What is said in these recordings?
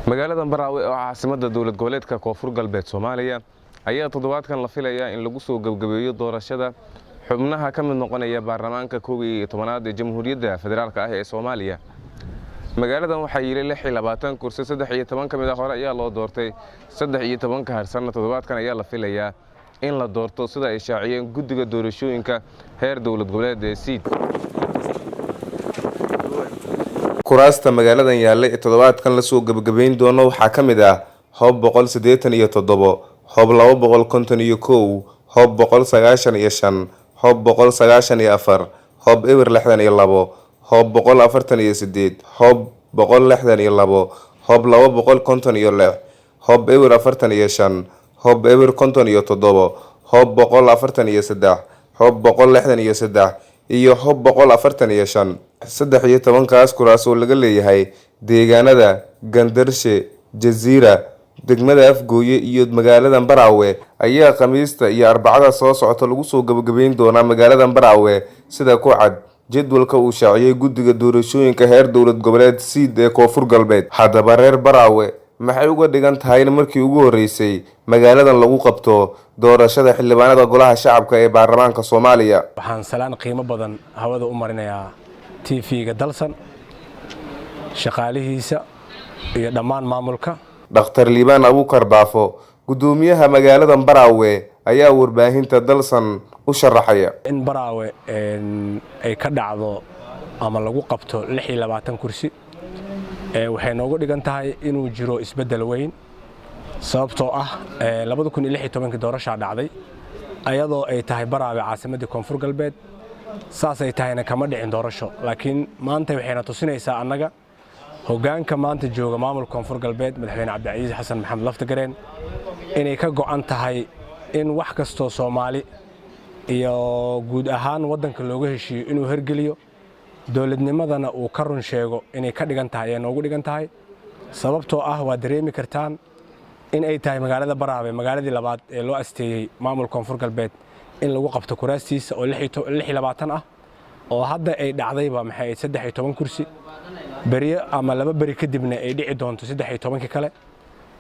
magaalada Baraawe oo caasimadda dawlad goboleedka Koonfur Galbeed Soomaaliya ayaa toddobaadkan la filayaa in lagu soo gabagabeeyo doorashada xubnaha ka mid noqonaya baarlamaanka 11aad ee Jamhuuriyadda Federaalka ah ee Soomaaliya. magaaladan waxaa yeelay 26 kursi 13 ka mid ah hore ayaa loo doortay 13 ka harsan toddobaadkan ayaa la filayaa in la doorto sida ay shaaciyeen guddiga doorashooyinka heer dawlad goboleed ee Siid. kuraasta magaaladan yaallay ee toddobaadkan la soo gabagabeyn doono waxaa ka mid ah hoob 187, hoob 251, hoob 195, hoob 194, hoob eber 62, hoob 148, hoob 162, hoob 256, hoob eber 45, hoob eber 57, hoob 143, hoob 163 iyo hoob 145. 13 kuraas oo laga leeyahay deegaanada Gandarshe, Jazeera, degmada Afgooye iyo magaalada Baraawe ayaa Khamiista iyo Arbacada soo socota lagu soo gabagabeyn doona magaalada Baraawe sida ku cad jadwalka uu shaaciyay guddiga doorashooyinka heer dawlad goboleed Siid ee Koonfur Galbeed. Haddaba reer Baraawe maxay uga dhigan tahay markii ugu horeysay magaaladan lagu qabto doorashada xildhibaanada golaha shacabka ee baarlamaanka Soomaaliya? waxaan salaan qiimo badan hawada u marinayaa TV-ga Dalsan shaqaalihiisa iyo dhammaan maamulka. Dr. Liibaan Abuukar Baafo, gudoomiyaha magaalada Baraawe ayaa warbaahinta Dalsan u sharaxaya in Baraawe ay ka dhacdo ama lagu qabto 26 kursi waxay noogu dhigan tahay inuu jiro isbedel weyn sababtoo ah 2016 doorasho dhacday ayadoo ay tahay Baraawe caasimadda Koonfur Galbeed saas ay tahayna kama dhicin doorasho laakiin maanta waxayna tusinaysaa annaga hoggaanka maanta jooga maamulka Koonfur Galbeed madaxweyne Cabdicasiis Xasan Maxamed Laftagareen inay ka go'an tahay in wax kasto Soomaali iyo guud ahaan wadanka looga heshiyo inuu hergeliyo dawladnimadana uu ka run sheego inay ka dhigan tahay ee noogu dhigan tahay sababtoo ah waa dareemi kartaan in ay tahay magaalada Baraawe magaaladii labaad ee loo asteeyay maamulka Koonfur Galbeed in lagu qabto kuraastiisa oo 26 ah oo hadda ay dhacdayba maxay 13 kursi bariyo ama laba bari kadibna ay dhici doonto 13 kale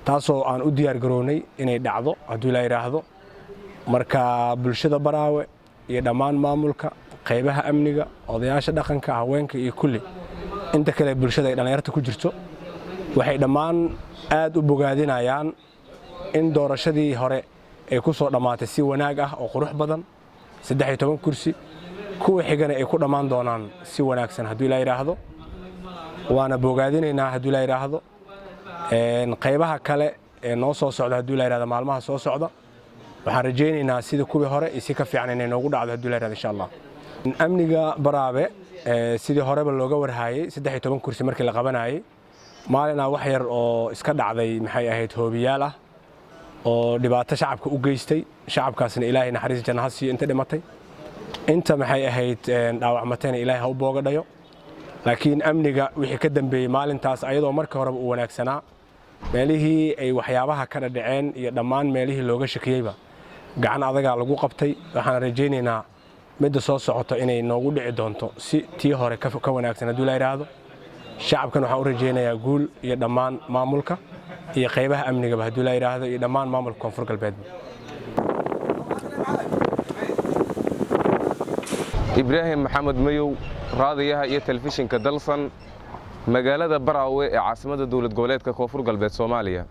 taasoo aan u diyaar garoonay inay dhacdo haddii la yiraahdo marka bulshada Baraawe iyo dhammaan maamulka qaybaha amniga odayaasha dhaqanka haweenka iyo kulli inta kale bulshada ay dhalinyarada ku jirto waxay dhammaan aad u bogaadinayaan in doorashadii hore ay ku soo dhamaatay si wanaag ah oo qurux badan 13 kursi kuwa xigana ay ku dhamaan doonaan si wanaagsan haddii la yiraahdo waana bogaadinaynaa haddii la yiraahdo qaybaha kale ee noo soo socda haddii la yiraahdo maalmaha soo socda waxaan rajaynaynaa sida kuwii hore si ka fiican inay noogu dhacdo haddii la yiraahdo insha Allah. amniga Baraawe sidii horeba looga warhaayay 13 kursi markii la qabanayay maalina wax yar oo iska dhacday maxay ahayd hoobiyaal ah oo dhibaato shacabka u geystay shacabkaasna Ilaahay naxariis janno ha siiyo inta dhimatay inta maxay ahayd dhaawacmatayna Ilaahay ha u booga dhayo laakiin amniga wixii ka dambeeyay maalintaas ayadoo markii horeba u wanaagsanaa meelihii ay waxyaabaha ka dhaceen iyo dhammaan meelihii looga shakiyayba gacan adaga lagu qabtay waxaan rajaynaynaa midda soo socoto inay noogu dhici doonto si tii hore ka wanaagsan haddii la yiraahdo shacabkan waxaan u rajaynayaa guul iyo dhammaan maamulka iyo qaybaha amniga haddii la yiraahdo iyo dhammaan maamulka Koonfur Galbeed. Ibraahim Maxamed Mayow, raadiyaha iyo telefishinka Dalsan magaalada Baraawe ee caasimadda dawlad goboleedka Koonfur Galbeed Soomaaliya.